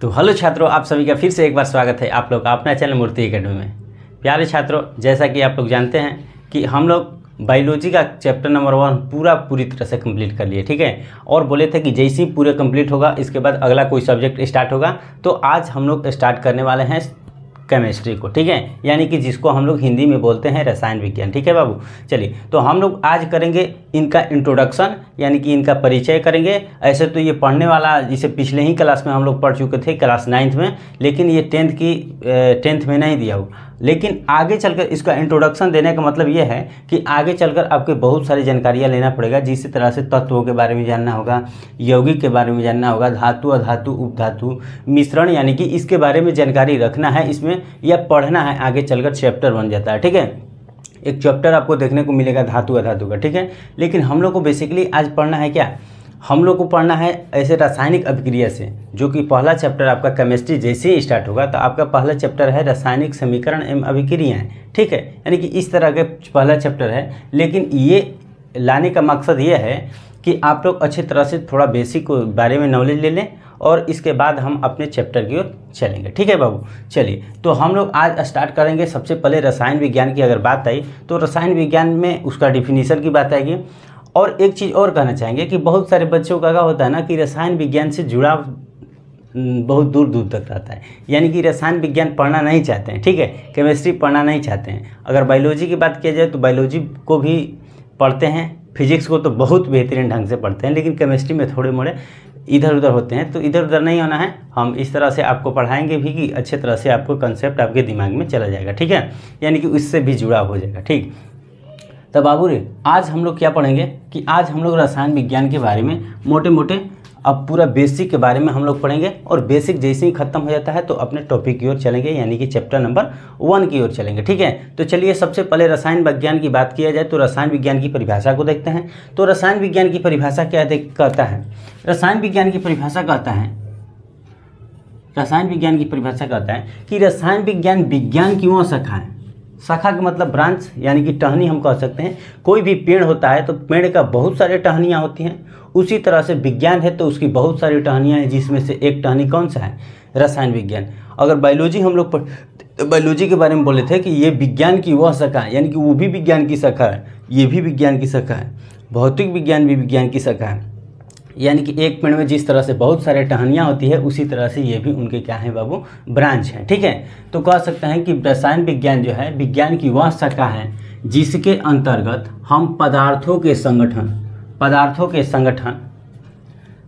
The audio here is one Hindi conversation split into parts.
तो हेलो छात्रों, आप सभी का फिर से एक बार स्वागत है आप लोग का अपना चैनल मूर्ति एकेडमी में। प्यारे छात्रों, जैसा कि आप लोग जानते हैं कि हम लोग बायोलॉजी का चैप्टर नंबर 1 पूरी तरह से कंप्लीट कर लिए, ठीक है। और बोले थे कि जैसे ही पूरे कंप्लीट होगा इसके बाद अगला कोई सब्जेक्ट स्टार्ट होगा। तो आज हम लोग स्टार्ट करने वाले हैं केमिस्ट्री को, ठीक है, यानी कि जिसको हम लोग हिंदी में बोलते हैं रसायन विज्ञान, ठीक है बाबू। चलिए, तो हम लोग आज करेंगे इनका इंट्रोडक्शन, यानी कि इनका परिचय करेंगे। ऐसे तो ये पढ़ने वाला जिसे पिछले ही क्लास में हम लोग पढ़ चुके थे, क्लास 9th में, लेकिन ये 10th में नहीं दिया हो। लेकिन आगे चलकर इसका इंट्रोडक्शन देने का मतलब ये है कि आगे चलकर आपके बहुत सारी जानकारियाँ लेना पड़ेगा, जिस तरह से तत्वों के बारे में जानना होगा, यौगिक के बारे में जानना होगा, धातु अधातु उपधातु मिश्रण, यानी कि इसके बारे में जानकारी रखना है इसमें या पढ़ना है। आगे चलकर चैप्टर बन जाता है, ठीक है। एक चैप्टर आपको देखने को मिलेगा धातु अधातु का, ठीक है। लेकिन हम लोग को बेसिकली आज पढ़ना है क्या, हम लोग को पढ़ना है ऐसे रासायनिक अभिक्रिया से, जो कि पहला चैप्टर आपका केमिस्ट्री जैसे ही स्टार्ट होगा तो आपका पहला चैप्टर है रासायनिक समीकरण एवं अभिक्रियाएं, ठीक है। यानी कि इस तरह के पहला चैप्टर है। लेकिन ये लाने का मकसद ये है कि आप लोग अच्छी तरह से थोड़ा बेसिक बारे में नॉलेज ले लें और इसके बाद हम अपने चैप्टर की ओर चलेंगे, ठीक है बाबू। चलिए, तो हम लोग आज स्टार्ट करेंगे। सबसे पहले रसायन विज्ञान की अगर बात आई तो रसायन विज्ञान में उसका डिफिनीशन की बात आएगी। और एक चीज़ और कहना चाहेंगे कि बहुत सारे बच्चों का क्या होता है ना कि रसायन विज्ञान से जुड़ाव बहुत दूर दूर तक रहता है, यानी कि रसायन विज्ञान पढ़ना नहीं चाहते हैं, ठीक है, केमिस्ट्री पढ़ना नहीं चाहते हैं। अगर बायोलॉजी की बात किया जाए तो बायोलॉजी को भी पढ़ते हैं, फिजिक्स को तो बहुत बेहतरीन ढंग से पढ़ते हैं, लेकिन केमिस्ट्री में थोड़े मोड़े इधर उधर होते हैं। तो इधर उधर नहीं होना है, हम इस तरह से आपको पढ़ाएंगे भी कि अच्छे तरह से आपको कंसेप्ट आपके दिमाग में चला जाएगा, ठीक है, यानी कि उससे भी जुड़ाव हो जाएगा, ठीक। तो बाबू रे, आज हम लोग क्या पढ़ेंगे कि आज हम लोग रसायन विज्ञान के बारे में मोटे मोटे अब पूरा बेसिक के बारे में हम लोग पढ़ेंगे। और बेसिक जैसे ही खत्म हो जाता है तो अपने टॉपिक की ओर चलेंगे, यानी कि चैप्टर नंबर 1 की ओर चलेंगे, ठीक है। तो चलिए, सबसे पहले रसायन विज्ञान की बात किया जाए तो रसायन विज्ञान की परिभाषा को देखते हैं। तो रसायन विज्ञान की परिभाषा क्या कहता है, रसायन विज्ञान की परिभाषा कहता है, रसायन विज्ञान की परिभाषा कहता है कि रसायन विज्ञान विज्ञान की वह शाखा है। शाखा का मतलब ब्रांच, यानी कि टहनी हम कह सकते हैं। कोई भी पेड़ होता है तो पेड़ का बहुत सारे टहनियाँ होती हैं, उसी तरह से विज्ञान है तो उसकी बहुत सारी टहनियाँ हैं, जिसमें से एक टहनी कौन सा है, रसायन विज्ञान। अगर बायोलॉजी हम लोग बायोलॉजी के बारे में बोले थे कि ये विज्ञान की वह शाखा है, यानी कि वो भी विज्ञान की शाखा है, ये भी विज्ञान की शाखा है, भौतिक विज्ञान भी विज्ञान की शाखा है। यानी कि एक पेड़ में जिस तरह से बहुत सारे टहनियाँ होती है, उसी तरह से ये भी उनके क्या है बाबू, ब्रांच है, ठीक है। तो कह सकते हैं कि रसायन विज्ञान जो है विज्ञान की वह शाखा है जिसके अंतर्गत हम पदार्थों के संगठन,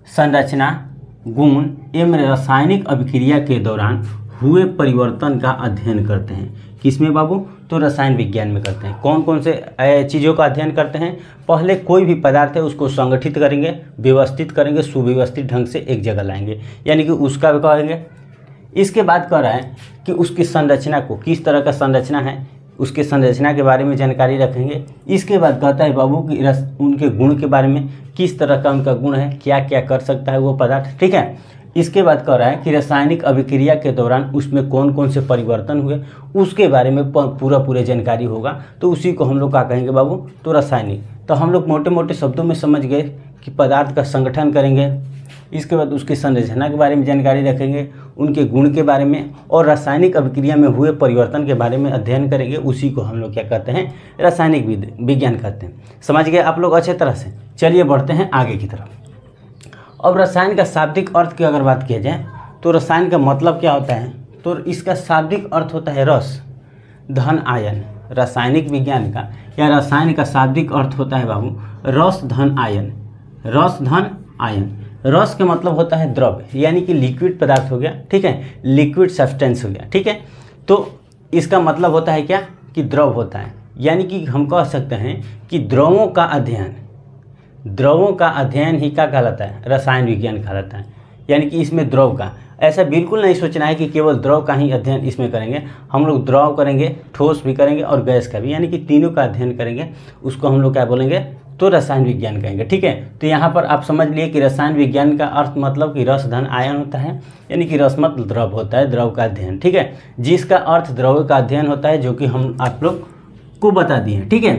संरचना, गुण एवं रासायनिक अभिक्रिया के दौरान हुए परिवर्तन का अध्ययन करते हैं। किसमें बाबू, तो रसायन विज्ञान में करते हैं। कौन कौन से चीज़ों का अध्ययन करते हैं, पहले कोई भी पदार्थ है उसको संगठित करेंगे, व्यवस्थित करेंगे, सुव्यवस्थित ढंग से एक जगह लाएंगे, यानी कि उसका भी कहेंगे। इसके बाद कह रहा है कि उसकी संरचना को, किस तरह का संरचना है, उसके संरचना के बारे में जानकारी रखेंगे। इसके बाद कहता है बाबू कि उनके गुण के बारे में, किस तरह का उनका गुण है, क्या क्या कर सकता है वो पदार्थ, ठीक है। इसके बाद कह रहा है कि रासायनिक अभिक्रिया के दौरान उसमें कौन कौन से परिवर्तन हुए, उसके बारे में पूरे जानकारी होगा। तो उसी को हम लोग क्या कहेंगे बाबू, तो रासायनिक। तो हम लोग मोटे मोटे शब्दों में समझ गए कि पदार्थ का संगठन करेंगे, इसके बाद उसकी संरचना के बारे में जानकारी रखेंगे, उनके गुण के बारे में, और रासायनिक अभिक्रिया में हुए परिवर्तन के बारे में अध्ययन करेंगे। उसी को हम लोग क्या कहते हैं, रासायनिक विज्ञान कहते हैं। समझ गए आप लोग अच्छे तरह से। चलिए बढ़ते हैं आगे की तरफ। अब रसायन का शाब्दिक अर्थ की अगर बात किया जाए तो रसायन का मतलब क्या होता है, तो इसका शाब्दिक अर्थ होता है रस धन आयन। रासायनिक विज्ञान का या रसायन का शाब्दिक अर्थ होता है बाबू रस धन आयन। रस धन आयन, रस का मतलब होता है द्रव, यानी कि लिक्विड पदार्थ हो गया, ठीक है, लिक्विड सब्सटेंस हो गया, ठीक है। तो इसका मतलब होता है क्या कि द्रव होता है, यानी कि हम कह सकते हैं कि द्रवों का अध्ययन ही क्या कहलाता है, रसायन विज्ञान कहलाता है। यानी कि इसमें द्रव का, ऐसा बिल्कुल नहीं सोचना है कि केवल द्रव का ही अध्ययन इसमें करेंगे। हम लोग द्रव करेंगे, ठोस भी करेंगे और गैस का भी, यानी कि तीनों का अध्ययन करेंगे। उसको हम लोग क्या बोलेंगे, तो रसायन विज्ञान कहेंगे, ठीक है। तो यहाँ पर आप समझ लिए कि रसायन विज्ञान का अर्थ मतलब कि रस धन आयन होता है, यानी कि रस मतलब द्रव होता है, द्रव का अध्ययन, ठीक है, जिसका अर्थ द्रव का अध्ययन होता है, जो कि हम आप लोग को बता दिए, ठीक है।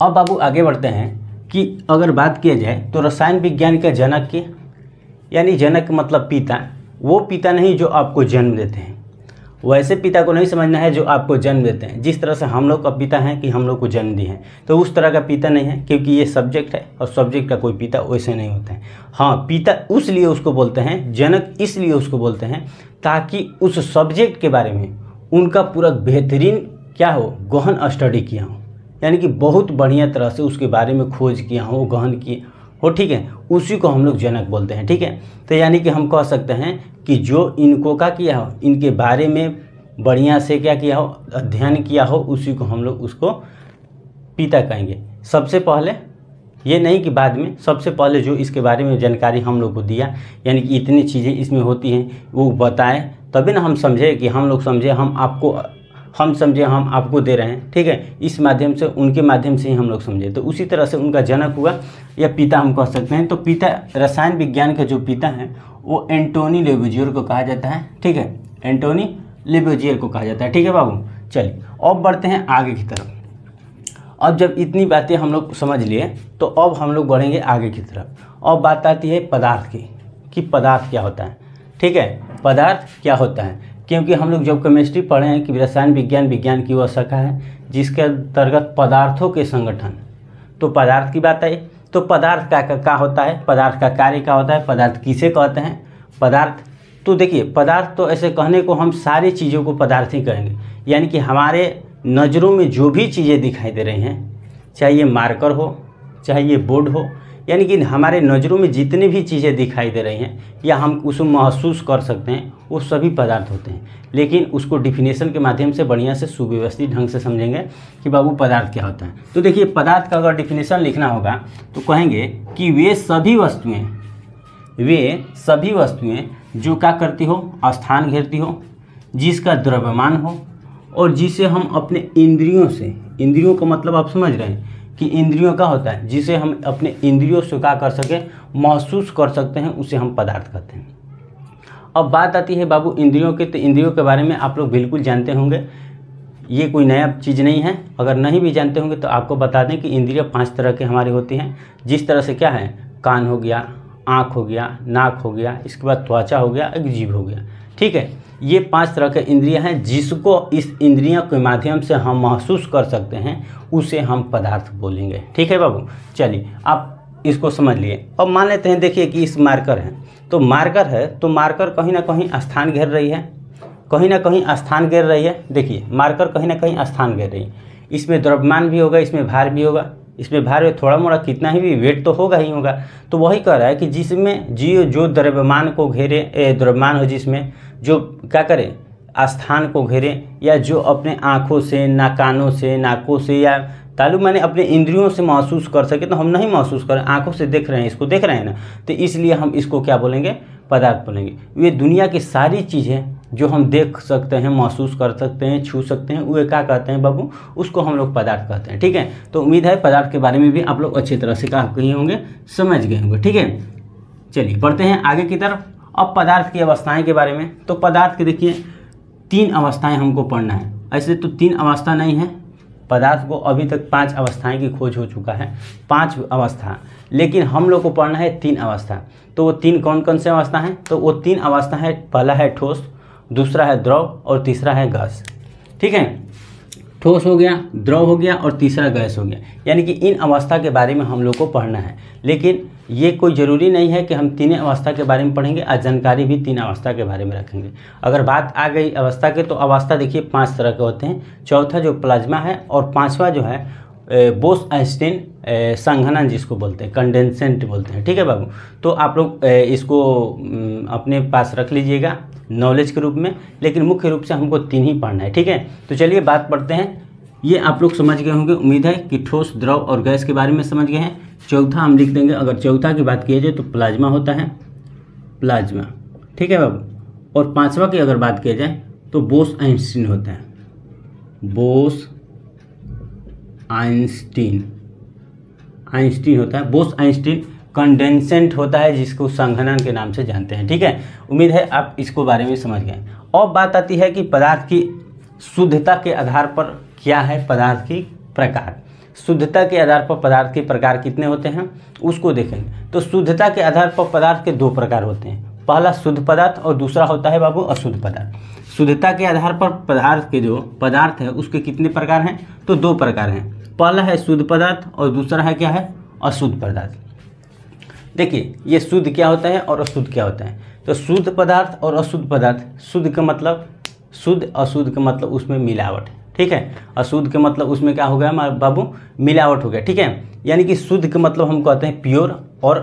अब बाबू आगे बढ़ते हैं कि अगर बात किया जाए तो रसायन विज्ञान के जनक की, यानी जनक मतलब पिता, वो पिता नहीं जो आपको जन्म देते हैं, वैसे पिता को नहीं समझना है जो आपको जन्म देते हैं। जिस तरह से हम लोग का पिता हैं कि हम लोग को जन्म दिए हैं, तो उस तरह का पिता नहीं है, क्योंकि ये सब्जेक्ट है और सब्जेक्ट का कोई पिता वैसे नहीं होता है। हाँ, पिता उसलिए उसको बोलते हैं, जनक इसलिए उसको बोलते हैं ताकि उस सब्जेक्ट के बारे में उनका पूरा बेहतरीन क्या हो, गहन स्टडी किया हो, यानी कि बहुत बढ़िया तरह से उसके बारे में खोज किया हो, गहन किए हो, ठीक है, उसी को हम लोग जनक बोलते हैं। ठीक है, तो यानी कि हम कह सकते हैं कि जो इनको का किया हो, इनके बारे में बढ़िया से क्या किया हो, अध्ययन किया हो, उसी को हम लोग उसको पिता कहेंगे। सबसे पहले ये नहीं कि बाद में, सबसे पहले जो इसके बारे में जानकारी हम लोग को दिया, यानी कि इतनी चीज़ें इसमें होती हैं वो बताएं, तभी ना हम समझे कि हम लोग समझे, हम समझे हम आपको दे रहे हैं। ठीक है, इस माध्यम से, उनके माध्यम से ही हम लोग समझे, तो उसी तरह से उनका जनक हुआ या पिता हम कह सकते हैं। तो पिता, रसायन विज्ञान का जो पिता है वो एंटोनी लेवोजियर को कहा जाता है। ठीक है, एंटोनी लेवोजियर को कहा जाता है। ठीक है बाबू, चलिए अब बढ़ते हैं आगे की तरफ। अब जब इतनी बातें हम लोग समझ लिए, तो अब हम लोग बढ़ेंगे आगे की तरफ। अब बात आती है पदार्थ की, कि पदार्थ क्या होता है। ठीक है, पदार्थ क्या होता है, क्योंकि हम लोग जब केमिस्ट्री पढ़े हैं कि रसायन विज्ञान विज्ञान की वह शाखा है जिसके अंतर्गत पदार्थों के संगठन, तो पदार्थ की बात आई। तो पदार्थ क्या होता है, पदार्थ का कार्य क्या होता है, पदार्थ किसे कहते हैं। पदार्थ, तो देखिए पदार्थ तो ऐसे कहने को हम सारी चीज़ों को पदार्थ ही कहेंगे, यानी कि हमारे नज़रों में जो भी चीज़ें दिखाई दे रही हैं, चाहे ये मार्कर हो, चाहे ये बोर्ड हो, यानी कि हमारे नज़रों में जितनी भी चीज़ें दिखाई दे रही हैं या हम उसको महसूस कर सकते हैं, वो सभी पदार्थ होते हैं। लेकिन उसको डिफिनेशन के माध्यम से बढ़िया से सुव्यवस्थित ढंग से समझेंगे कि बाबू पदार्थ क्या होता है। तो देखिए, पदार्थ का अगर डिफिनेशन लिखना होगा तो कहेंगे कि वे सभी वस्तुएं जो क्या करती हो, स्थान घेरती हो, जिसका द्रव्यमान हो, और जिसे हम अपने इंद्रियों से, इंद्रियों का मतलब आप समझ रहे हैं कि इंद्रियों का होता है, जिसे हम अपने इंद्रियों से क्या कर सके, महसूस कर सकते हैं, उसे हम पदार्थ कहते हैं। अब बात आती है बाबू इंद्रियों के, तो इंद्रियों के बारे में आप लोग बिल्कुल जानते होंगे, ये कोई नया चीज़ नहीं है। अगर नहीं भी जानते होंगे तो आपको बता दें कि इंद्रियां 5 तरह की हमारी होती हैं। जिस तरह से क्या है, कान हो गया, आँख हो गया, नाक हो गया, इसके बाद त्वचा हो गया, एक जीभ हो गया। ठीक है, ये 5 तरह के इंद्रियां हैं, जिसको इस इंद्रियों के माध्यम से हम महसूस कर सकते हैं, उसे हम पदार्थ बोलेंगे। ठीक है बाबू, चलिए आप इसको समझ लिए। अब मान लेते हैं, देखिए कि इस मार्कर है, तो मार्कर है, तो मार्कर कहीं ना कहीं स्थान घेर रही है, कहीं ना कहीं स्थान घेर रही है। देखिए मार्कर कहीं ना कहीं स्थान घेर रही है, इसमें द्रव्यमान भी होगा, इसमें भार भी होगा, इसमें भार में थोड़ा मोड़ा कितना ही भी वेट तो होगा ही होगा। तो वही कह रहा है कि जिसमें जो द्रव्यमान को घेरे, द्रव्यमान हो जिसमें, जो क्या करे, स्थान को घेरे, या जो अपने आँखों से, ना कानों से, नाकों से, या तालु माने अपने इंद्रियों से महसूस कर सके। तो हम नहीं महसूस करें, आँखों से देख रहे हैं, इसको देख रहे हैं ना, तो इसलिए हम इसको क्या बोलेंगे, पदार्थ बोलेंगे। ये दुनिया की सारी चीज़ें जो हम देख सकते हैं, महसूस कर सकते हैं, छू सकते हैं, वो क्या कहते हैं बाबू, उसको हम लोग पदार्थ कहते हैं। ठीक है, तो उम्मीद है पदार्थ के बारे में भी आप लोग अच्छी तरह से क्या कहे होंगे, समझ गए होंगे। ठीक है, चलिए बढ़ते हैं आगे की तरफ। अब पदार्थ की अवस्थाएं के बारे में, तो पदार्थ के देखिए 3 अवस्थाएं हमको पढ़ना है। ऐसे तो 3 अवस्था नहीं है, पदार्थ को अभी तक 5 अवस्थाएं की खोज हो चुका है, 5 अवस्था, लेकिन हम लोग को पढ़ना है 3 अवस्था। तो वो 3 कौन कौन से अवस्था हैं, तो वो 3 अवस्था है, पहला है ठोस, दूसरा है द्रव और तीसरा है गैस। ठीक है, ठोस हो गया, द्रव हो गया और तीसरा गैस हो गया, यानी कि इन अवस्था के बारे में हम लोग को पढ़ना है। लेकिन ये कोई ज़रूरी नहीं है कि हम 3 अवस्था के बारे में पढ़ेंगे, आज जानकारी भी 3 अवस्था के बारे में रखेंगे। अगर बात आ गई अवस्था के, तो अवस्था देखिए 5 तरह के होते हैं। चौथा जो प्लाज्मा है, और 5वां जो है बोस-आइंस्टीन संघनन जिसको बोलते हैं, कंडेंसेंट बोलते हैं। ठीक है बाबू, तो आप लोग इसको अपने पास रख लीजिएगा नॉलेज के रूप में, लेकिन मुख्य रूप से हमको 3 ही पढ़ना है। ठीक है, तो चलिए बात पढ़ते हैं। ये आप लोग समझ गए होंगे, उम्मीद है कि ठोस, द्रव और गैस के बारे में समझ गए हैं। चौथा हम लिख देंगे, अगर चौथा की बात की जाए तो प्लाज्मा होता है, प्लाज्मा। ठीक है बाबू, और 5वां की अगर बात की जाए तो बोस-आइंस्टीन होता है, बोस-आइंस्टीन होता है, बोस-आइंस्टीन कंडेंसेंट होता है, जिसको संघनन के नाम से जानते हैं। ठीक है, उम्मीद है आप इसको बारे में समझ गए। और बात आती है कि पदार्थ की शुद्धता के आधार पर क्या है, पदार्थ की प्रकार, शुद्धता के आधार पर पदार्थ के प्रकार कितने होते हैं उसको देखेंगे। तो शुद्धता के आधार पर पदार्थ के 2 प्रकार होते हैं, पहला शुद्ध पदार्थ और दूसरा होता है बाबू अशुद्ध पदार्थ। शुद्धता के आधार पर पदार्थ के जो पदार्थ है उसके कितने प्रकार हैं, तो 2 प्रकार हैं। पहला है शुद्ध पदार्थ और दूसरा है क्या है, अशुद्ध पदार्थ। देखिए ये शुद्ध क्या होता है और अशुद्ध क्या होता है। तो शुद्ध पदार्थ और अशुद्ध पदार्थ, शुद्ध का मतलब शुद्ध, अशुद्ध का मतलब उसमें मिलावट, ठीक है। अशुद्ध के मतलब उसमें क्या हो गया हमारे बाबू, मिलावट हो गया, ठीक है। यानी कि शुद्ध के मतलब हम कहते हैं प्योर और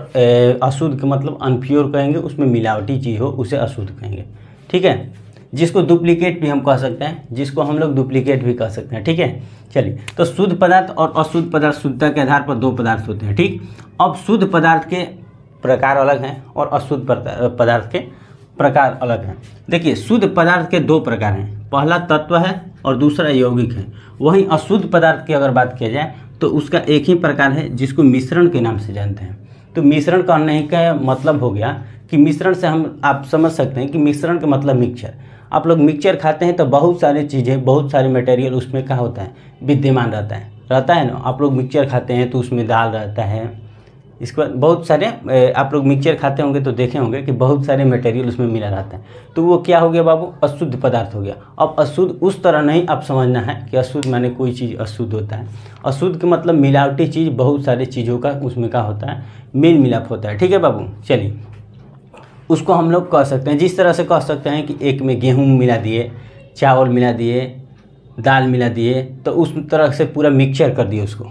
अशुद्ध के मतलब अनप्योर कहेंगे, उसमें मिलावटी चीज़ हो उसे अशुद्ध कहेंगे, ठीक है। जिसको डुप्लीकेट भी हम कह सकते हैं, जिसको हम लोग डुप्लीकेट भी कह सकते हैं, ठीक है। चलिए, तो शुद्ध पदार्थ और अशुद्ध पदार्थ, शुद्धता के आधार पर 2 पदार्थ होते हैं, ठीक। अब शुद्ध पदार्थ के प्रकार अलग हैं और अशुद्ध पदार्थ के प्रकार अलग हैं। देखिए शुद्ध पदार्थ के 2 प्रकार हैं, पहला तत्व है और दूसरा यौगिक है। वहीं अशुद्ध पदार्थ की अगर बात किया जाए तो उसका एक ही प्रकार है जिसको मिश्रण के नाम से जानते हैं। तो मिश्रण करने का मतलब हो गया कि मिश्रण से हम आप समझ सकते हैं कि मिश्रण का मतलब मिक्सचर। आप लोग मिक्सचर खाते हैं तो बहुत सारी चीज़ें, बहुत सारे मटेरियल उसमें क्या होता है, विद्यमान रहता है ना। आप लोग मिक्सचर खाते हैं तो उसमें दाल रहता है, इसके बाद बहुत सारे आप लोग मिक्सचर खाते होंगे तो देखे होंगे कि बहुत सारे मटेरियल उसमें मिला रहता है। तो वो क्या हो गया बाबू, अशुद्ध पदार्थ हो गया। अब अशुद्ध उस तरह नहीं आप समझना है कि अशुद्ध माने कोई चीज़ अशुद्ध होता है। अशुद्ध का मतलब मिलावटी चीज़, बहुत सारी चीज़ों का उसमें क्या होता है, मेल मिलाप होता है, ठीक है बाबू। चलिए, उसको हम लोग कह सकते हैं, जिस तरह से कह सकते हैं कि एक में गेहूँ मिला दिए, चावल मिला दिए, दाल मिला दिए, तो उस तरह से पूरा मिक्सचर कर दिए उसको,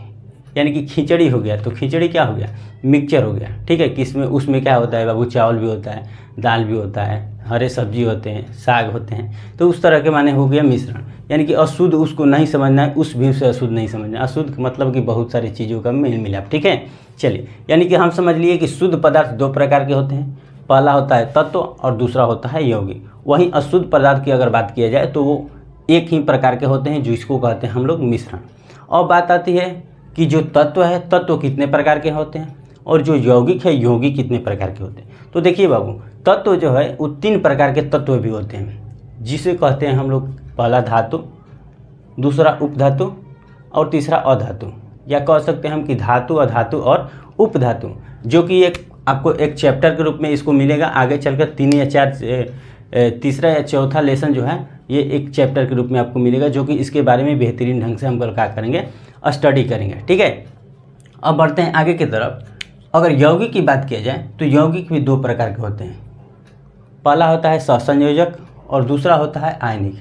यानी कि खिचड़ी हो गया। तो खिचड़ी क्या हो गया, मिक्सचर हो गया, ठीक है। किसमें उसमें क्या होता है बाबू, चावल भी होता है, दाल भी होता है, हरे सब्जी होते हैं, साग होते हैं। तो उस तरह के माने हो गया मिश्रण। यानी कि अशुद्ध उसको नहीं समझना है, उस व्यू से अशुद्ध नहीं समझना है। अशुद्ध का मतलब कि बहुत सारी चीज़ों का मेल मिलाप, ठीक है। चलिए, यानी कि हम समझ लिए कि शुद्ध पदार्थ 2 प्रकार के होते हैं, पहला होता है तत्व और दूसरा होता है यौगिक। वहीं अशुद्ध पदार्थ की अगर बात किया जाए तो वो एक ही प्रकार के होते हैं, जिसको कहते हैं हम लोग मिश्रण। और बात आती है कि जो तत्व है, तत्व कितने प्रकार के होते हैं और जो यौगिक है, यौगिक कितने प्रकार के होते हैं। तो देखिए बाबू, तत्व जो है वो 3 प्रकार के तत्व भी होते हैं, जिसे कहते हैं हम लोग, पहला धातु, दूसरा उपधातु और तीसरा अधातु। या कह सकते हैं हम कि धातु, अधातु और उपधातु, जो कि एक आपको एक चैप्टर के रूप में इसको मिलेगा। आगे चलकर 3 या 4 तीसरा या चौथा लेसन जो है ये एक चैप्टर के रूप में आपको मिलेगा, जो कि इसके बारे में बेहतरीन ढंग से हम कल क्या करेंगे, स्टडी करेंगे, ठीक है। अब बढ़ते हैं आगे की तरफ। अगर यौगिक की बात किया जाए तो यौगिक भी 2 प्रकार के होते हैं, पहला होता है सहसंयोजक और दूसरा होता है आयनिक,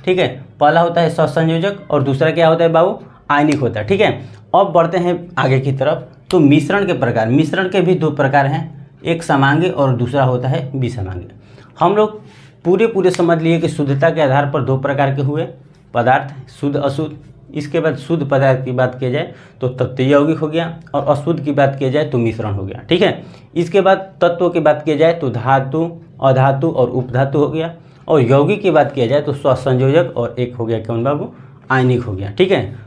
ठीक है। पहला होता है सहसंयोजक और दूसरा क्या होता है बाबू, आयनिक होता है, ठीक है। अब बढ़ते हैं आगे की तरफ। तो मिश्रण के प्रकार, मिश्रण के भी 2 प्रकार हैं, एक समांगी और दूसरा होता है विसमांगी। हम लोग पूरे समझ लिए कि शुद्धता के आधार पर 2 प्रकार के हुए पदार्थ, शुद्ध अशुद्ध। इसके बाद शुद्ध पदार्थ की बात किया जाए तो तत्व यौगिक हो गया, और अशुद्ध की बात किया जाए तो मिश्रण हो गया, ठीक है। इसके बाद तत्वों की बात किया जाए तो धातु, अधातु और उपधातु हो गया, और यौगिक की बात किया जाए तो सहसंयोजक और एक हो गया कौन बाबू, आयनिक हो गया, ठीक है।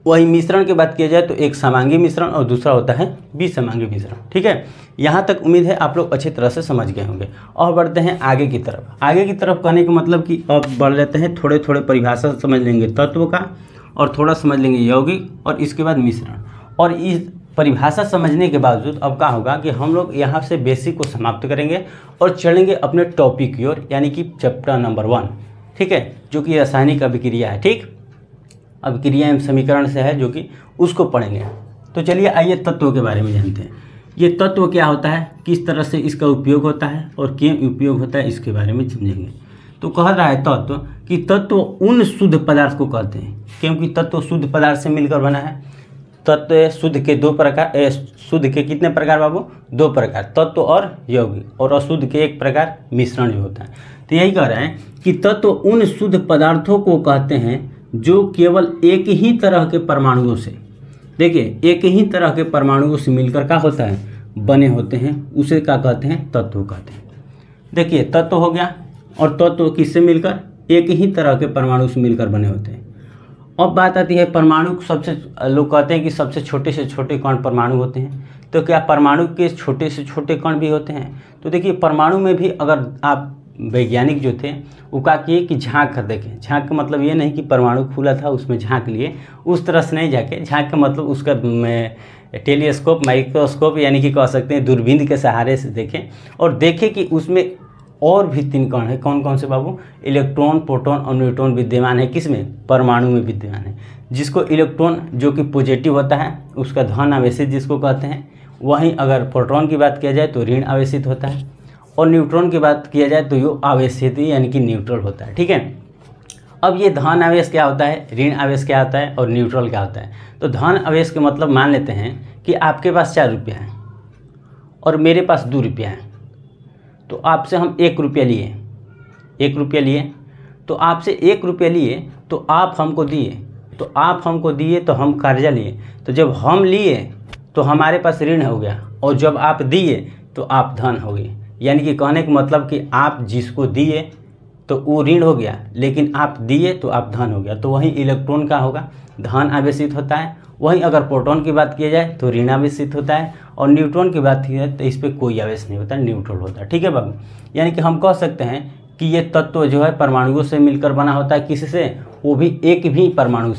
वही मिश्रण की बात किया जाए तो एक समांगी मिश्रण और दूसरा होता है विसमांगी मिश्रण, ठीक है। यहाँ तक उम्मीद है आप लोग अच्छी तरह से समझ गए होंगे। और बढ़ते हैं आगे की तरफ। आगे की तरफ कहने का मतलब कि अब बढ़ लेते हैं, थोड़े परिभाषा समझ लेंगे तत्व का, और थोड़ा समझ लेंगे यौगिक, और इसके बाद मिश्रण। और इस परिभाषा समझने के बावजूद अब क्या होगा कि हम लोग यहाँ से बेसिक को समाप्त करेंगे और चलेंगे अपने टॉपिक की ओर, यानी कि चैप्टर नंबर 1, ठीक है, जो कि रासायनिक अभिक्रिया है, ठीक। अभिक्रिया एवं समीकरण से है, जो कि उसको पढ़ेंगे। तो चलिए आइए तत्वों के बारे में जानते हैं। ये तत्व क्या होता है, किस तरह से इसका उपयोग होता है और क्यों उपयोग होता है, इसके बारे में समझेंगे। तो कह रहा है तत्व कि तत्व उन शुद्ध पदार्थ को कहते हैं, क्योंकि तत्व शुद्ध पदार्थ से मिलकर बना है। तत्व शुद्ध के 2 प्रकार, शुद्ध के कितने प्रकार बाबू, 2 प्रकार, तत्व और यौगिक, और अशुद्ध के 1 प्रकार मिश्रण जो होता है। तो यही कह रहे हैं कि तत्व उन शुद्ध पदार्थों को कहते हैं जो केवल एक ही तरह के परमाणुओं से, देखिए एक ही तरह के परमाणुओं से मिलकर क्या होता है, बने होते हैं, उसे क्या कहते हैं, तत्व कहते हैं। देखिए तत्व हो गया, और तत्व किससे मिलकर, एक ही तरह के परमाणु से मिलकर बने होते हैं। अब बात आती है परमाणु, सबसे लोग कहते हैं कि सबसे छोटे से छोटे कण परमाणु होते हैं। तो क्या परमाणु के छोटे से छोटे कण भी होते हैं? तो देखिए परमाणु में भी अगर आप वैज्ञानिक जो थे वो क्या किए कि झांक कर देखें। झांक का मतलब ये नहीं कि परमाणु खुला था उसमें झांक लिए, उस तरह से नहीं जाके, झांक का मतलब उसका टेलीस्कोप, माइक्रोस्कोप यानी कि कह सकते हैं दूरबीन के सहारे से देखें और देखें कि उसमें और भी 3 कण है। कौन कौन से बाबू? इलेक्ट्रॉन, प्रोटॉन और न्यूट्रॉन विद्यमान है। किसमें? परमाणु में विद्यमान है। जिसको इलेक्ट्रॉन जो कि पॉजिटिव होता है उसका धन आवेशित जिसको कहते हैं, वहीं अगर प्रोटॉन की बात किया जाए तो ऋण आवेशित होता है और न्यूट्रॉन की बात किया जाए तो ये आवेशित यानी कि न्यूट्रल होता है। ठीक है, अब ये धन आवेश क्या होता है, ऋण आवेश क्या होता है और न्यूट्रल क्या होता है? तो धन आवेश के मतलब मान लेते हैं कि आपके पास 4 रुपया है और मेरे पास 2 रुपया है, तो आपसे हम 1 रुपया लिए, 1 रुपया लिए, तो आपसे 1 रुपया लिए तो आप हमको दिए, तो आप हमको दिए तो हम कर्जा लिए, तो जब हम लिए तो हमारे पास ऋण हो गया और जब आप दिए तो आप धन हो गए। यानी कि कहने का मतलब कि आप जिसको दिए तो वो ऋण हो गया, लेकिन आप दिए तो आप धन हो गया। तो वहीं इलेक्ट्रॉन का होगा, धन आवेशित होता है। वहीं अगर प्रोटॉन की बात किया जाए तो ऋण आवेशित होता है और न्यूट्रॉन की बात की जाए तो इस पर कोई आवेश नहीं होता, न्यूट्रल होता है। ठीक है बाबू, यानी कि हम कह सकते हैं कि ये तत्व जो है परमाणुओं से मिलकर बना होता है। किससे? वो भी एक ही परमाणु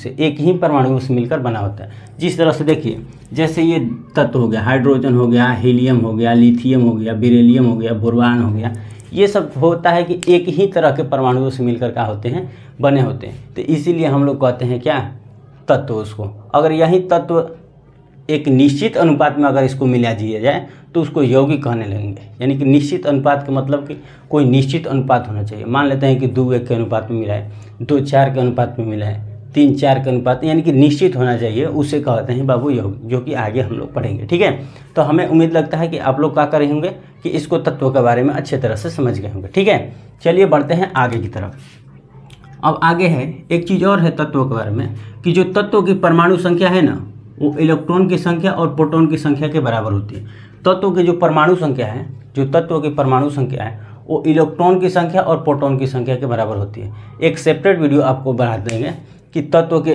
से मिलकर बना होता है। जिस तरह से देखिए, जैसे ये तत्व हो गया, हाइड्रोजन हो गया, हीलियम हो गया, लिथियम हो गया, बेरिलियम हो गया, बोरॉन हो गया, ये सब होता है कि एक ही तरह के परमाणुओं से मिलकर क्या होते हैं, बने होते हैं। तो इसीलिए हम लोग कहते हैं क्या, तत्व। उसको अगर यही तत्व एक निश्चित अनुपात में अगर इसको मिला दिया जाए तो उसको यौगिक कहने लगेंगे। यानी कि निश्चित अनुपात का मतलब कि कोई निश्चित अनुपात होना चाहिए। मान लेते हैं कि 2:1 के अनुपात में मिला है, 2:4 के अनुपात में मिला है, 3:4 के अनुपात, यानी कि निश्चित होना चाहिए, उसे कहते हैं बाबू यौगिक, जो कि आगे हम लोग पढ़ेंगे। ठीक है, तो हमें उम्मीद लगता है कि आप लोग क्या करे होंगे कि इसको तत्वों के बारे में अच्छे तरह से समझ गए होंगे। ठीक है, चलिए बढ़ते हैं आगे की तरफ। अब आगे है एक चीज़ और है तत्वों के बारे में कि जो तत्वों की परमाणु संख्या है ना, वो इलेक्ट्रॉन की संख्या और प्रोटॉन की संख्या के बराबर होती है। तत्वों की जो परमाणु संख्या है, वो इलेक्ट्रॉन की संख्या और प्रोटॉन की संख्या के बराबर होती है। एक सेपरेट वीडियो आपको बना देंगे कि तत्वों के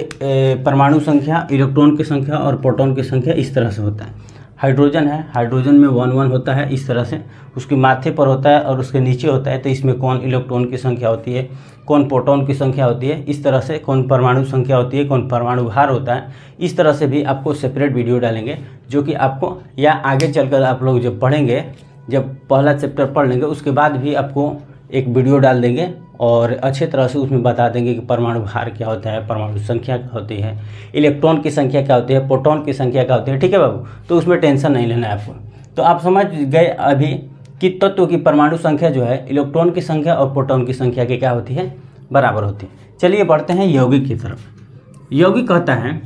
परमाणु संख्या, इलेक्ट्रॉन की संख्या और प्रोटॉन की संख्या इस तरह से होता है। हाइड्रोजन है, हाइड्रोजन में 1 होता है, इस तरह से उसके माथे पर होता है और उसके नीचे होता है। तो इसमें कौन इलेक्ट्रॉन की संख्या होती है, कौन प्रोटॉन की संख्या होती है, इस तरह से कौन परमाणु संख्या होती है, कौन परमाणु भार होता है, इस तरह से भी आपको सेपरेट वीडियो डालेंगे, जो कि आपको या आगे चलकर आप लोग जब पढ़ेंगे, जब पहला चैप्टर पढ़ लेंगे उसके बाद भी आपको एक वीडियो डाल देंगे और अच्छे तरह से उसमें बता देंगे कि परमाणु भार क्या होता है, परमाणु संख्या क्या होती है, इलेक्ट्रॉन की संख्या क्या होती है, प्रोटॉन की संख्या क्या होती है। ठीक है बाबू, तो उसमें टेंशन नहीं लेना है आपको। तो आप समझ गए अभी कि तत्व की परमाणु संख्या जो है इलेक्ट्रॉन की संख्या और प्रोटॉन की संख्या की क्या होती है, बराबर होती है। चलिए बढ़ते हैं यौगिक की तरफ। यौगिक कहता है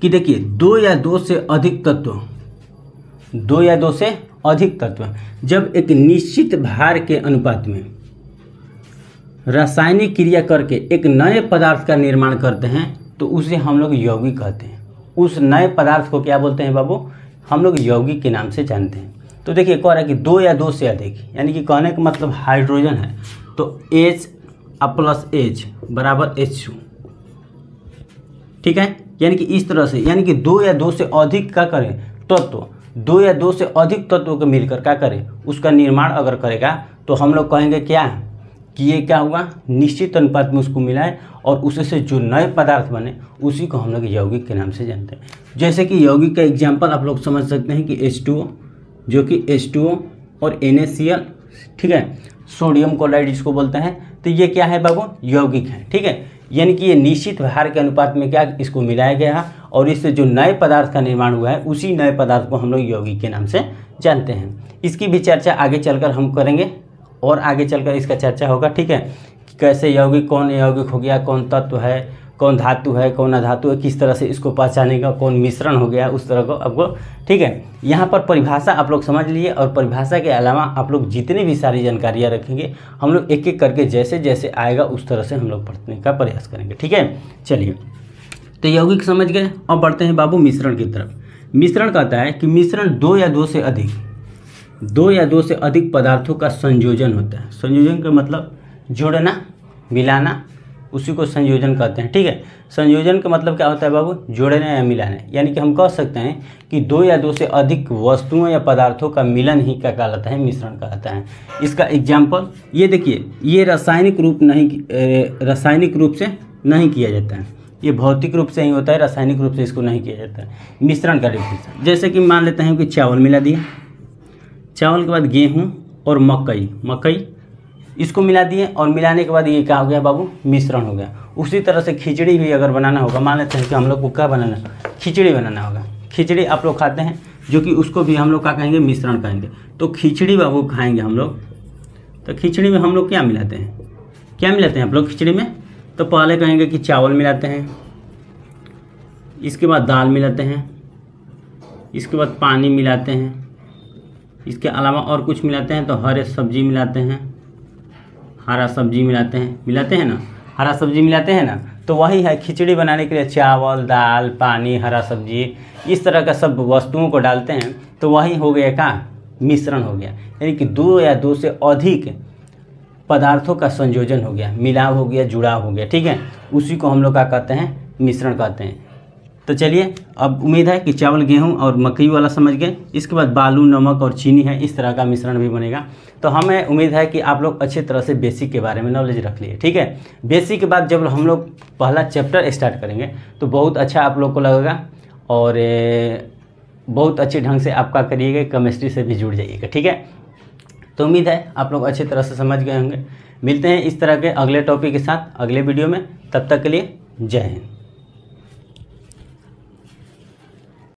कि देखिए 2 या 2 से अधिक तत्व, 2 या 2 से अधिक तत्व जब एक निश्चित भार के अनुपात में रासायनिक क्रिया करके एक नए पदार्थ का निर्माण करते हैं तो उसे हम लोग यौगिक कहते हैं। उस नए पदार्थ को क्या बोलते हैं बाबू, हम लोग यौगिक के नाम से जानते हैं। तो देखिए कह रहा है कि 2 या 2 से अधिक, यानी कि कहने का मतलब हाइड्रोजन है तो H + H बराबर H2। ठीक है, यानी कि इस तरह से, यानी कि 2 या 2 से अधिक का करें तत्व, 2 या 2 से अधिक तत्वों को मिलकर क्या करें, उसका निर्माण अगर करेगा तो हम लोग कहेंगे क्या कि ये क्या हुआ, निश्चित अनुपात में उसको मिलाए और उससे जो नए पदार्थ बने उसी को हम लोग यौगिक के नाम से जानते हैं। जैसे कि यौगिक का एग्जाम्पल आप लोग समझ सकते हैं कि H2O, जो कि H2O और NaCl, ठीक है, सोडियम क्लोराइड जिसको बोलते हैं, तो ये क्या है बाबू, यौगिक है। ठीक है, यानी कि ये निश्चित भार के अनुपात में क्या इसको मिलाया गया है और इससे जो नए पदार्थ का निर्माण हुआ है उसी नए पदार्थ को हम लोग यौगिक के नाम से जानते हैं। इसकी भी चर्चा आगे चलकर हम करेंगे और आगे चलकर इसका चर्चा होगा। ठीक है, कैसे यौगिक, कौन यौगिक हो गया, कौन तत्व है, कौन धातु है, कौन अधातु है, किस तरह से इसको पहचाने का, कौन मिश्रण हो गया, उस तरह को आपको। ठीक है, यहाँ पर परिभाषा आप लोग समझ लिए और परिभाषा के अलावा आप लोग जितनी भी सारी जानकारियाँ रखेंगे हम लोग एक एक करके जैसे जैसे आएगा उस तरह से हम लोग पढ़ने का प्रयास करेंगे। ठीक है, चलिए तो यौगिक समझ गए। अब बढ़ते हैं बाबू मिश्रण की तरफ। मिश्रण कहता है कि मिश्रण 2 या 2 से अधिक, 2 या 2 से अधिक पदार्थों का संयोजन होता है। संयोजन का मतलब जोड़ना, मिलाना, उसी को संयोजन कहते हैं। ठीक है, संयोजन का मतलब क्या होता है बाबू, जोड़ना या मिलाना। यानी कि हम कह सकते हैं कि 2 या 2 से अधिक वस्तुओं या पदार्थों का मिलन ही क्या कहलाता है, मिश्रण कहलाता है। इसका एग्जाम्पल ये देखिए, ये रासायनिक रूप से नहीं किया जाता है, ये भौतिक रूप से ही होता है, रासायनिक रूप से इसको नहीं किया जाता है। मिश्रण का डिफरेंस, जैसे कि मान लेते हैं कि चावल मिला दिए, चावल के बाद गेहूँ और मकई इसको मिला दिए, और मिलाने के बाद ये क्या हो गया बाबू, मिश्रण हो गया। उसी तरह से खिचड़ी भी अगर बनाना होगा, मान लेते हैं कि हम लोग को क्या बनाना है, खिचड़ी बनाना होगा। खिचड़ी आप लोग खाते हैं, जो कि उसको भी हम लोग क्या कहेंगे, मिश्रण कहेंगे। तो खिचड़ी बाबू खाएंगे हम लोग, तो खिचड़ी में हम लोग क्या मिलाते हैं आप लोग खिचड़ी में? तो पहले कहेंगे कि चावल मिलाते हैं, इसके बाद दाल मिलाते हैं, इसके बाद पानी मिलाते हैं, इसके अलावा और कुछ मिलाते हैं तो हरे सब्जी मिलाते हैं, हरा सब्जी मिलाते हैं ना, हरा सब्जी मिलाते हैं ना। तो वही है खिचड़ी बनाने के लिए चावल, दाल, पानी, हरा सब्जी, इस तरह का सब वस्तुओं को डालते हैं, तो वही हो गया का मिश्रण हो गया। यानी कि दो या दो से अधिक पदार्थों का संयोजन हो गया, मिलाव हो गया, जुड़ाव हो गया, ठीक है। उसी को हम लोग क्या कहते हैं, मिश्रण कहते हैं। तो चलिए, अब उम्मीद है कि चावल, गेहूं और मकई वाला समझ गए। इसके बाद बालू, नमक और चीनी है, इस तरह का मिश्रण भी बनेगा। तो हमें उम्मीद है कि आप लोग अच्छी तरह से बेसिक के बारे में नॉलेज रख लिए, ठीक है। बेसिक के बाद जब हम लोग पहला चैप्टर स्टार्ट करेंगे तो बहुत अच्छा आप लोग को लगेगा, और बहुत अच्छे ढंग से आपका करिएगा, केमिस्ट्री से भी जुड़ जाइएगा, ठीक है। तो उम्मीद है आप लोग अच्छी तरह से समझ गए होंगे। मिलते हैं इस तरह के अगले टॉपिक के साथ अगले वीडियो में, तब तक के लिए जय हिंद।